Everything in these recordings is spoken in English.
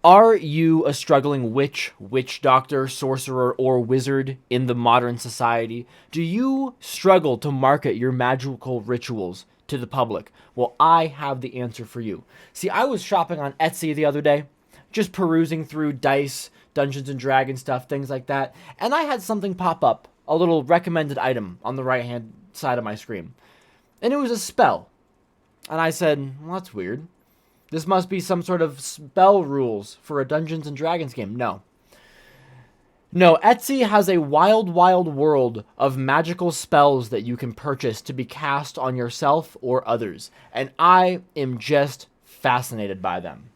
Are you a struggling witch doctor, sorcerer, or wizard in the modern society? Do you struggle to market your magical rituals to the public? Well, I have the answer for you. See, I was shopping on Etsy the other day, just perusing through dice, Dungeons and Dragons stuff, things like that, and I had something pop up, a little recommended item on the right hand side of my screen. And it was a spell. And I said, well, that's weird. This must be some sort of spell rules for a Dungeons and Dragons game. No. No, Etsy has a wild, wild world of magical spells that you can purchase to be cast on yourself or others. And I am just fascinated by them.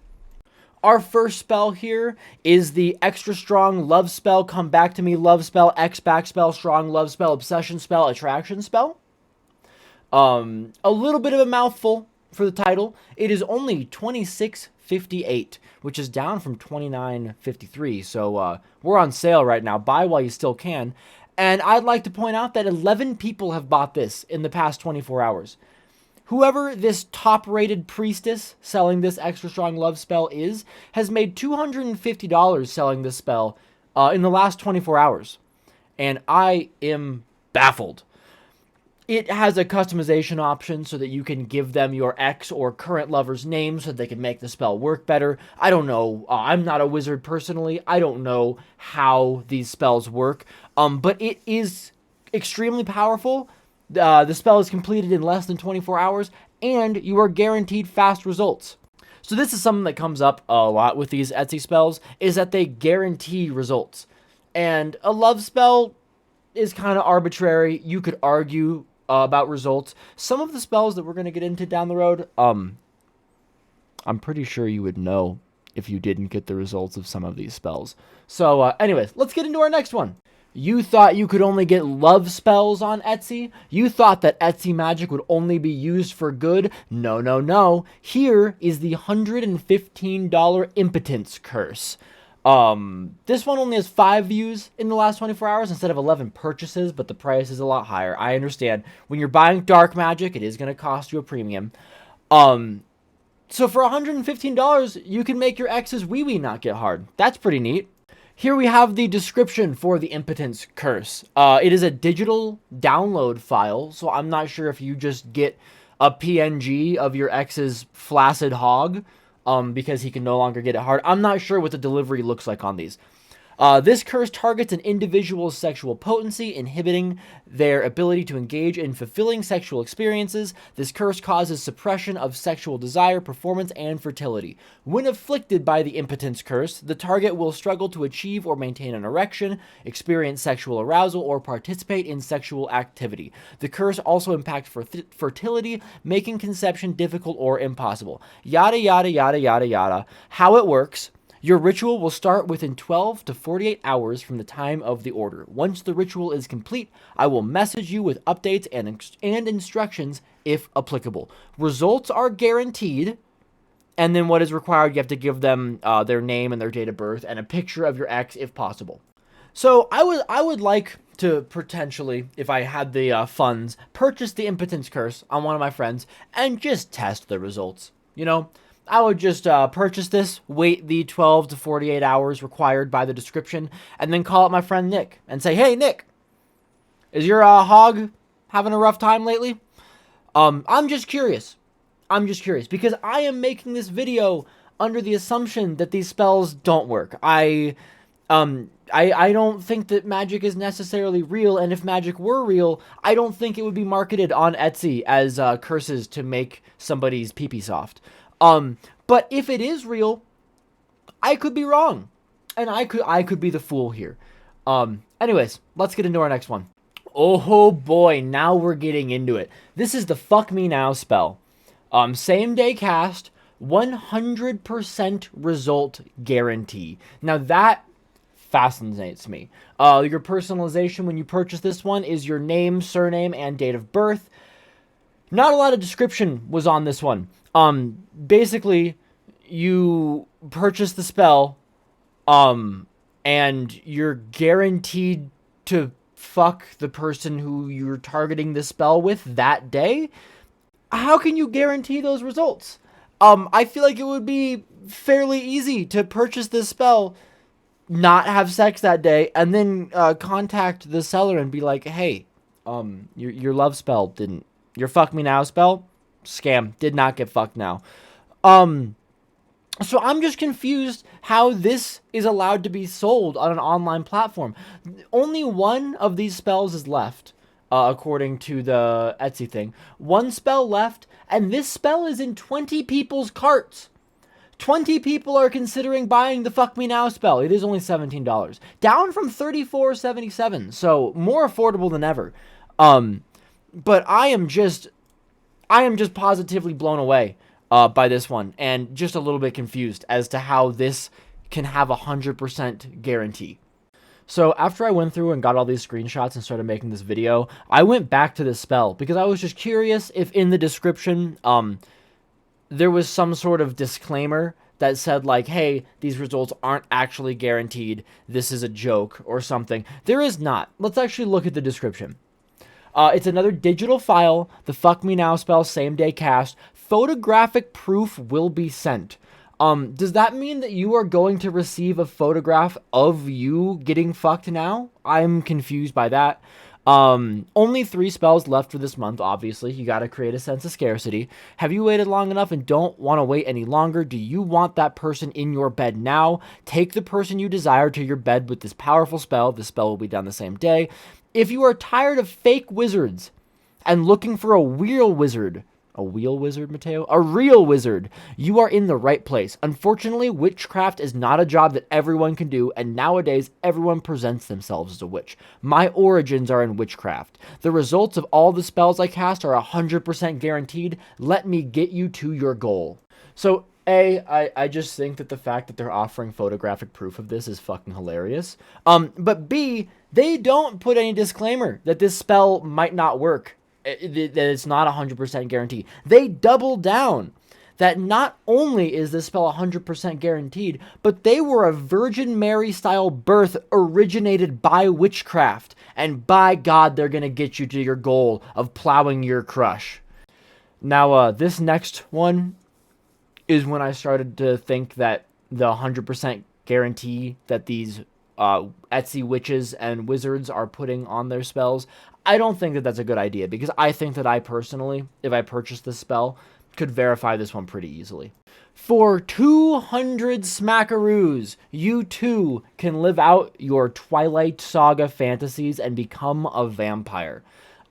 Our first spell here is the extra strong love spell, come back to me love spell, X back spell, strong love spell, obsession spell, attraction spell. A little bit of a mouthful for the title. It is only $26.58, which is down from $29.53. So we're on sale right now. Buy while you still can. And I'd like to point out that 11 people have bought this in the past 24 hours. Whoever this top-rated priestess selling this extra strong love spell is has made $250 selling this spell in the last 24 hours. And I am baffled. It has a customization option so that you can give them your ex or current lover's name so that they can make the spell work better. I don't know. I'm not a wizard personally. I don't know how these spells work. But it is extremely powerful. The spell is completed in less than 24 hours, and you are guaranteed fast results. So this is something that comes up a lot with these Etsy spells, is that they guarantee results. And a love spell is kind of arbitrary. You could argue about results. Some of the spells that we're going to get into down the road, I'm pretty sure you would know if you didn't get the results of some of these spells. So anyways, let's get into our next one. You thought you could only get love spells on Etsy? You thought that Etsy magic would only be used for good? No, no, no. Here is the $115 impotence curse. This one only has 5 views in the last 24 hours instead of 11 purchases, but the price is a lot higher. I understand. When you're buying dark magic, it is going to cost you a premium. So for $115, you can make your ex's wee-wee not get hard. That's pretty neat. Here we have the description for the impotence curse. It is a digital download file, so I'm not sure if you just get a PNG of your ex's flaccid hog, because he can no longer get it hard. I'm not sure what the delivery looks like on these. This curse targets an individual's sexual potency, inhibiting their ability to engage in fulfilling sexual experiences. This curse causes suppression of sexual desire, performance, and fertility. When afflicted by the impotence curse, the target will struggle to achieve or maintain an erection, experience sexual arousal, or participate in sexual activity. The curse also impacts fertility, making conception difficult or impossible. Yada, yada, yada, yada, yada. How it works: your ritual will start within 12 to 48 hours from the time of the order. Once the ritual is complete, I will message you with updates and instructions if applicable. Results are guaranteed, and then what is required, you have to give them their name and their date of birth and a picture of your ex if possible. So I would like to potentially, if I had the funds, purchase the impotence curse on one of my friends and just test the results. You know, I would just purchase this, wait the 12 to 48 hours required by the description, and then call up my friend Nick and say, hey, Nick, is your hog having a rough time lately? I'm just curious. Because I am making this video under the assumption that these spells don't work. I don't think that magic is necessarily real, and if magic were real, I don't think it would be marketed on Etsy as curses to make somebody's pee-pee soft. But if it is real, I could be wrong, and I could be the fool here. Anyways, let's get into our next one. Oh boy, now we're getting into it. This is the fuck me now spell. Same day cast, 100% result guarantee. Now that fascinates me. Your personalization when you purchase this one is your name, surname, and date of birth. Not a lot of description was on this one. Basically, you purchase the spell, and you're guaranteed to fuck the person who you're targeting the spell with that day. How can you guarantee those results? I feel like it would be fairly easy to purchase this spell, not have sex that day, and then contact the seller and be like, hey, your love spell didn't, your fuck me now spell, scam, did not get fucked now. So I'm just confused how this is allowed to be sold on an online platform. Only one of these spells is left, according to the Etsy thing. One spell left, and this spell is in 20 people's carts. 20 people are considering buying the Fuck Me Now spell. It is only $17, down from $34.77, so more affordable than ever. But I am just positively blown away by this one, and just a little bit confused as to how this can have 100% guarantee. So after I went through and got all these screenshots and started making this video, I went back to this spell because I was just curious if in the description, there was some sort of disclaimer that said like, hey, these results aren't actually guaranteed, this is a joke or something. There is not. Let's actually look at the description. It's another digital file, the Fuck Me Now spell, same day cast. Photographic proof will be sent. Does that mean that you are going to receive a photograph of you getting fucked now? I'm confused by that. Only 3 spells left for this month, obviously. You gotta create a sense of scarcity. Have you waited long enough and don't want to wait any longer? Do you want that person in your bed now? Take the person you desire to your bed with this powerful spell. This spell will be done the same day. If you are tired of fake wizards and looking for a real wizard, a real wizard, Mateo? A real wizard. You are in the right place. Unfortunately, witchcraft is not a job that everyone can do, and nowadays everyone presents themselves as a witch. My origins are in witchcraft. The results of all the spells I cast are 100% guaranteed. Let me get you to your goal. So, I just think that the fact that they're offering photographic proof of this is fucking hilarious. But B, they don't put any disclaimer that this spell might not work. That it's not 100% guaranteed. They double down that not only is this spell 100% guaranteed, but they were a Virgin Mary style birth originated by witchcraft. And by God, they're going to get you to your goal of plowing your crush. Now, this next one is when I started to think that the 100% guarantee that these Etsy witches and wizards are putting on their spells, I don't think that that's a good idea, because I think that I personally, if I purchased this spell, could verify this one pretty easily. For 200 smackaroos, you too can live out your Twilight Saga fantasies and become a vampire.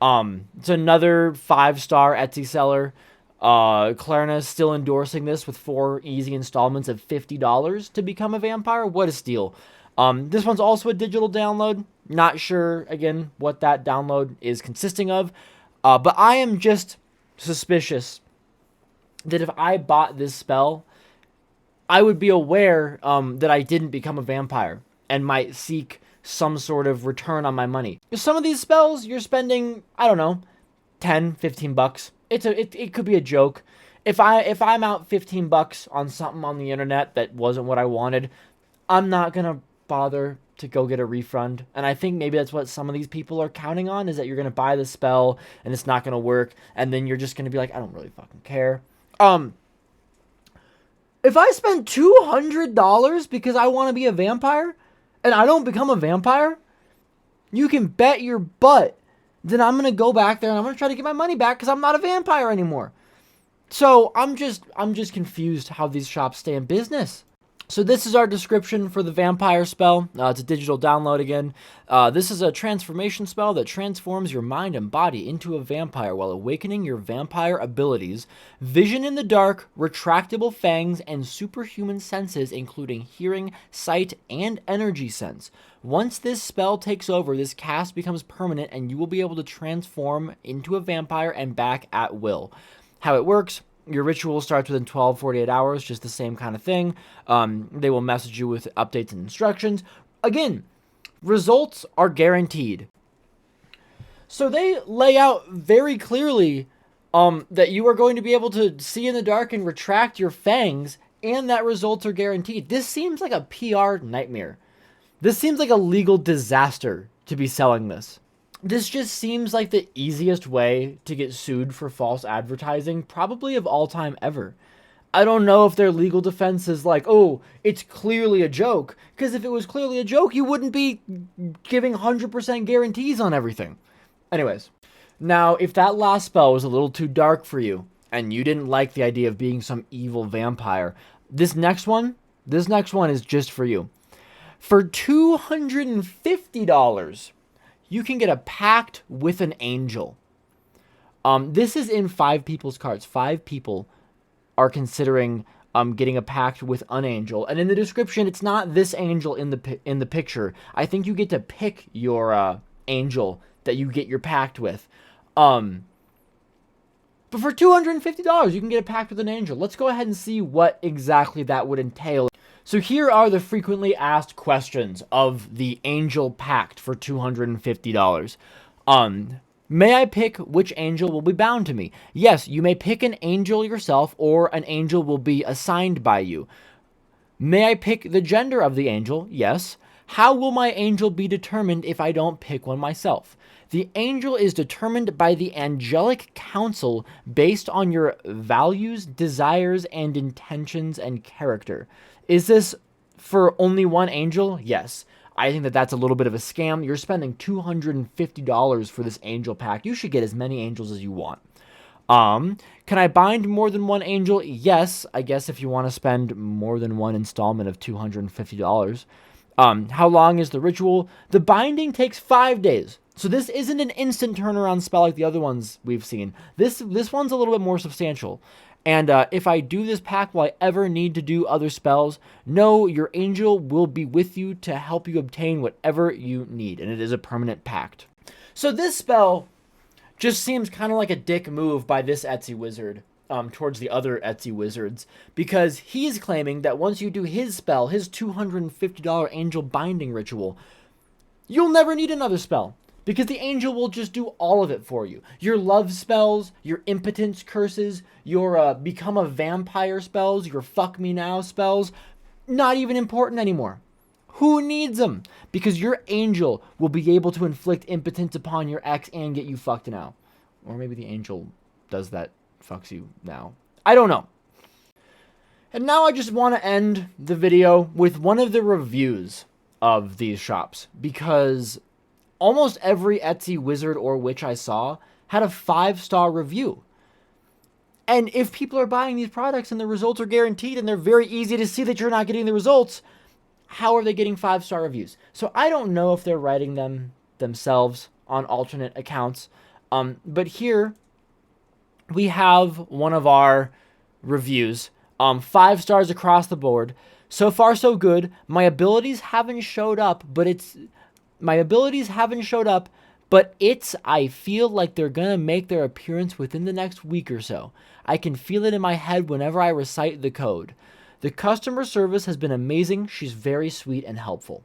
It's another 5-star Etsy seller. Klarna is still endorsing this with 4 easy installments of $50 to become a vampire. What a steal. This one's also a digital download. Not sure, again, what that download is consisting of. But I am just suspicious that if I bought this spell, I would be aware that I didn't become a vampire and might seek some sort of return on my money. Some of these spells, you're spending, I don't know, 10, 15 bucks. It could be a joke. If I'm out 15 bucks on something on the internet that wasn't what I wanted, I'm not going to bother to go get a refund. And I think maybe that's what some of these people are counting on, is that you're going to buy the spell and it's not going to work, and then you're just going to be like, I don't really fucking care. If I spend $200 because I want to be a vampire and I don't become a vampire, you can bet your butt then I'm going to go back there and I'm going to try to get my money back because I'm not a vampire anymore. So I'm just confused how these shops stay in business. So this is our description for the vampire spell. It's a digital download again. This is a transformation spell that transforms your mind and body into a vampire while awakening your vampire abilities, vision in the dark, retractable fangs, and superhuman senses, including hearing, sight, and energy sense. Once this spell takes over, this cast becomes permanent and you will be able to transform into a vampire and back at will. How it works: your ritual starts within 48 hours, just the same kind of thing. They will message you with updates and instructions. Again, results are guaranteed. So they lay out very clearly that you are going to be able to see in the dark and retract your fangs, and that results are guaranteed. This seems like a PR nightmare. This seems like a legal disaster to be selling this. This just seems like the easiest way to get sued for false advertising, probably of all time ever. I don't know if their legal defense is like, oh, it's clearly a joke. Because if it was clearly a joke, you wouldn't be giving 100% guarantees on everything. Anyways, now if that last spell was a little too dark for you, and you didn't like the idea of being some evil vampire, this next one is just for you. For $250, you can get a pact with an angel. This is in 5 people's cards. 5 people are considering getting a pact with an angel, and in the description, it's not this angel in the picture. I think you get to pick your angel that you get your pact with. But for $250, you can get a pact with an angel. Let's go ahead and see what exactly that would entail. So here are the frequently asked questions of the angel pact for $250. May I pick which angel will be bound to me? Yes, you may pick an angel yourself, or an angel will be assigned by you. May I pick the gender of the angel? Yes. How will my angel be determined if I don't pick one myself? The angel is determined by the angelic council based on your values, desires, and intentions and character. Is this for only one angel? Yes. I think that that's a little bit of a scam. You're spending $250 for this angel pack. You should get as many angels as you want. Can I bind more than one angel? Yes, I guess if you want to spend more than one installment of $250. How long is the ritual? The binding takes 5 days. So this isn't an instant turnaround spell like the other ones we've seen. This one's a little bit more substantial. And if I do this pack, will I ever need to do other spells? No, your angel will be with you to help you obtain whatever you need. And it is a permanent pact. So this spell just seems kind of like a dick move by this Etsy wizard towards the other Etsy wizards. Because he's claiming that once you do his spell, his $250 angel binding ritual, you'll never need another spell. Because the angel will just do all of it for you. Your love spells, your impotence curses, your become a vampire spells, your fuck me now spells, not even important anymore. Who needs them? Because your angel will be able to inflict impotence upon your ex and get you fucked now. Or maybe the angel does that, fucks you now. I don't know. And now I just want to end the video with one of the reviews of these shops. Because almost every Etsy wizard or witch I saw had a 5-star review. And if people are buying these products and the results are guaranteed and they're very easy to see that you're not getting the results, how are they getting 5-star reviews? So I don't know if they're writing them themselves on alternate accounts. But here we have one of our reviews. 5 stars across the board. So far, so good. My abilities haven't showed up, but I feel like they're going to make their appearance within the next week or so. I can feel it in my head whenever I recite the code. The customer service has been amazing. She's very sweet and helpful.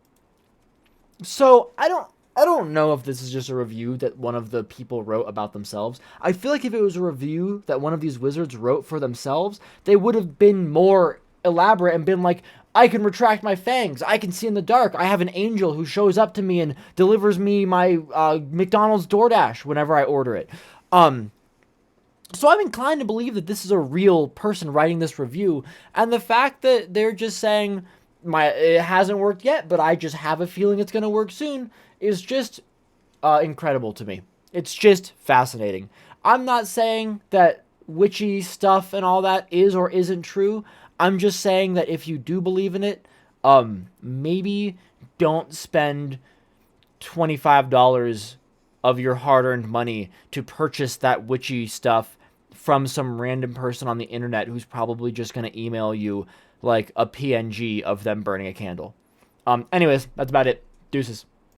So I don't know if this is just a review that one of the people wrote about themselves. I feel like if it was a review that one of these wizards wrote for themselves, they would have been more elaborate and been like, I can retract my fangs. I can see in the dark. I have an angel who shows up to me and delivers me my McDonald's DoorDash whenever I order it. So I'm inclined to believe that this is a real person writing this review. And the fact that they're just saying, it hasn't worked yet, but I just have a feeling it's going to work soon, is just incredible to me. It's just fascinating. I'm not saying that witchy stuff and all that is or isn't true. I'm just saying that if you do believe in it, maybe don't spend $25 of your hard-earned money to purchase that witchy stuff from some random person on the internet who's probably just going to email you like a PNG of them burning a candle. Anyways, that's about it. Deuces.